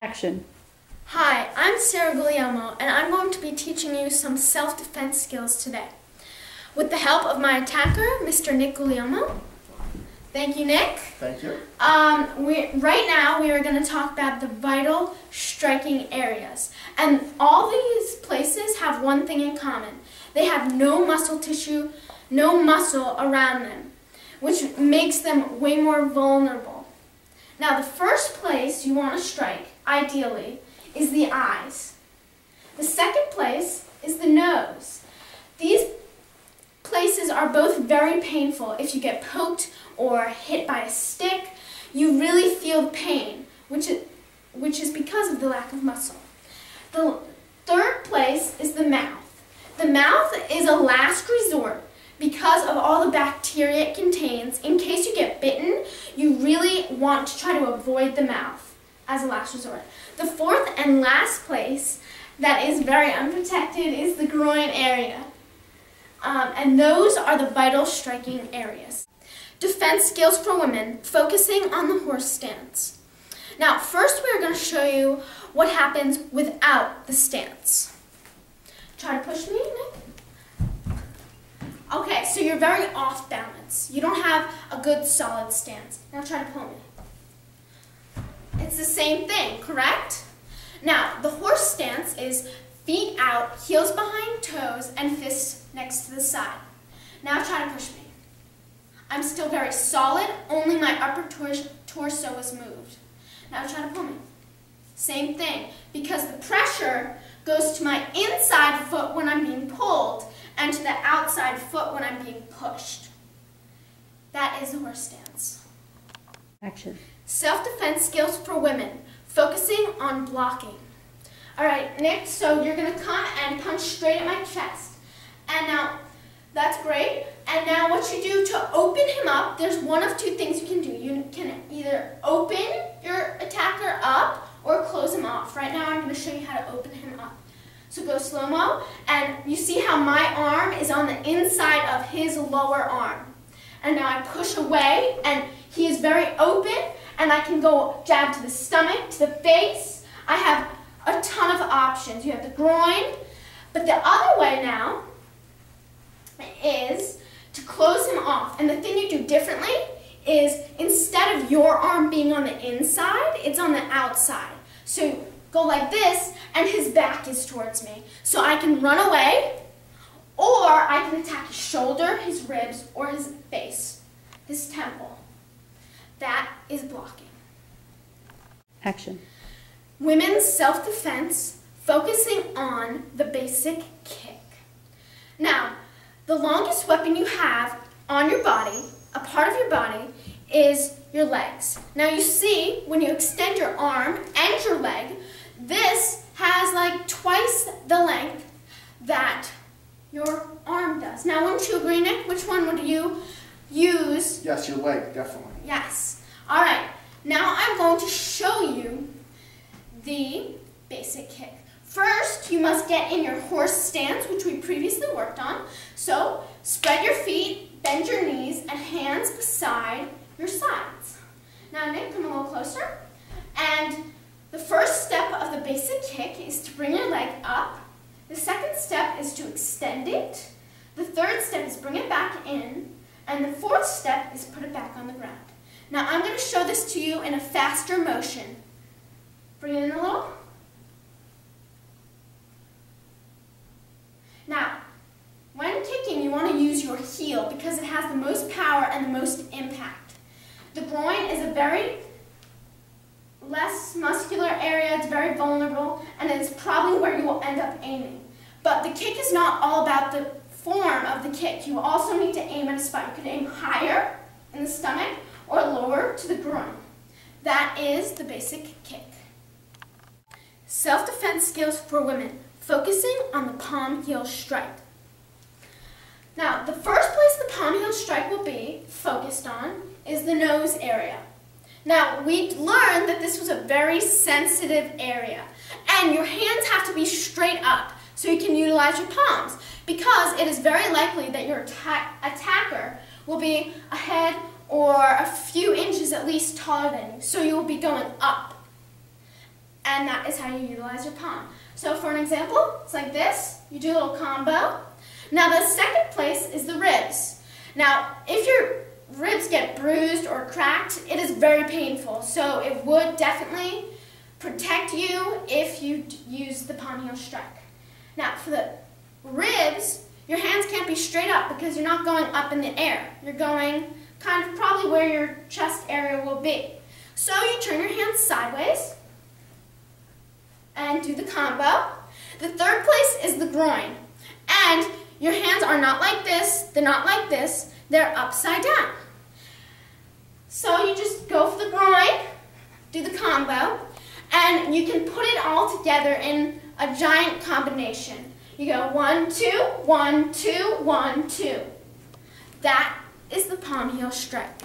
Action. Hi, I'm Sarah Guglielmo, and I'm going to be teaching you some self-defense skills today. With the help of my attacker, Mr. Nick Guglielmo. Thank you, Nick. Thank you. Right now, we are going to talk about the vital striking areas. And all these places have one thing in common. They have no muscle tissue, no muscle around them, which makes them way more vulnerable. Now, the first place you want to strike, ideally, is the eyes. The second place is the nose. These places are both very painful. If you get poked or hit by a stick, you really feel the pain, which is because of the lack of muscle. The third place is the mouth. The mouth is a last resort. Because of all the bacteria it contains, in case you get bitten, you really want to try to avoid the mouth as a last resort. The fourth and last place that is very unprotected is the groin area. And those are the vital striking areas. Defense skills for women, focusing on the horse stance. Now, first we are going to show you what happens without the stance. Try to push me, Nick. Okay, so you're very off balance. You don't have a good solid stance. Now try to pull me. It's the same thing, correct? Now, the horse stance is feet out, heels behind toes, and fists next to the side. Now try to push me. I'm still very solid, only my upper torso is moved. Now try to pull me. Same thing, because the pressure goes to my inside foot when I'm being pulled, and to the outside foot when I'm being pushed. That is the horse stance. Action. Self-defense skills for women, focusing on blocking. All right, Nick, so you're going to come and punch straight at my chest. And now, that's great. And now what you do to open him up, there's one of two things you can do. You can either open your attacker up or close him off. Right now I'm going to show you how to open him up. So go slow-mo, and you see how my arm is on the inside of his lower arm. And now I push away, and he is very open, and I can go jab to the stomach, to the face. I have a ton of options. You have the groin, but the other way now is to close him off. And the thing you do differently is instead of your arm being on the inside, it's on the outside. So go like this, and his back is towards me. So I can run away, or I can attack his shoulder, his ribs, or his face, his temple. That is blocking. Action. Women's self-defense, focusing on the basic kick. Now, the longest weapon you have on your body, a part of your body, is your legs. Now you see, when you extend your arm and your leg, this has like twice the length that your arm does. Now, wouldn't you agree, Nick? Which one would you use? Yes, your leg, definitely. Yes. All right. Now I'm going to show you the basic kick. First, you must get in your horse stance, which we previously worked on. So, spread your feet, bend your knees, and hands beside your sides. Now, Nick, come a little closer. And the first step of the basic kick is to bring your leg up. The second step is to extend it. The third step is bring it back in. And the fourth step is put it back on the ground. Now, I'm going to show this to you in a faster motion. Bring it in a little. Now, when kicking, you want to use your heel because it has the most power and the most impact. The groin is a very less muscular area, it's very vulnerable, and it's probably where you will end up aiming. But the kick is not all about the form of the kick. You also need to aim at a spot. You can aim higher in the stomach or lower to the groin. That is the basic kick. Self-defense skills for women, focusing on the palm heel strike. Now, the first place the palm heel strike will be focused on is the nose area. Now, we learned that this was a very sensitive area, and your hands have to be straight up so you can utilize your palms, because it is very likely that your attacker will be a head or a few inches at least taller than you, so you will be going up. and that is how you utilize your palm. So for an example, it's like this. You do a little combo. Now the second place is the ribs. Now if your ribs get bruised or cracked, it is very painful. So it would definitely protect you if you use the palm heel strike. Now for the ribs, your hands can't be straight up because you're not going up in the air. You're going kind of probably where your chest area will be. So you turn your hands sideways and do the combo. The third place is the groin. And your hands are not like this, they're not like this, they're upside down. So you just go for the groin, do the combo, and you can put it all together in a giant combination. You go 1, 2, 1, 2, 1, 2. That is the palm heel strike.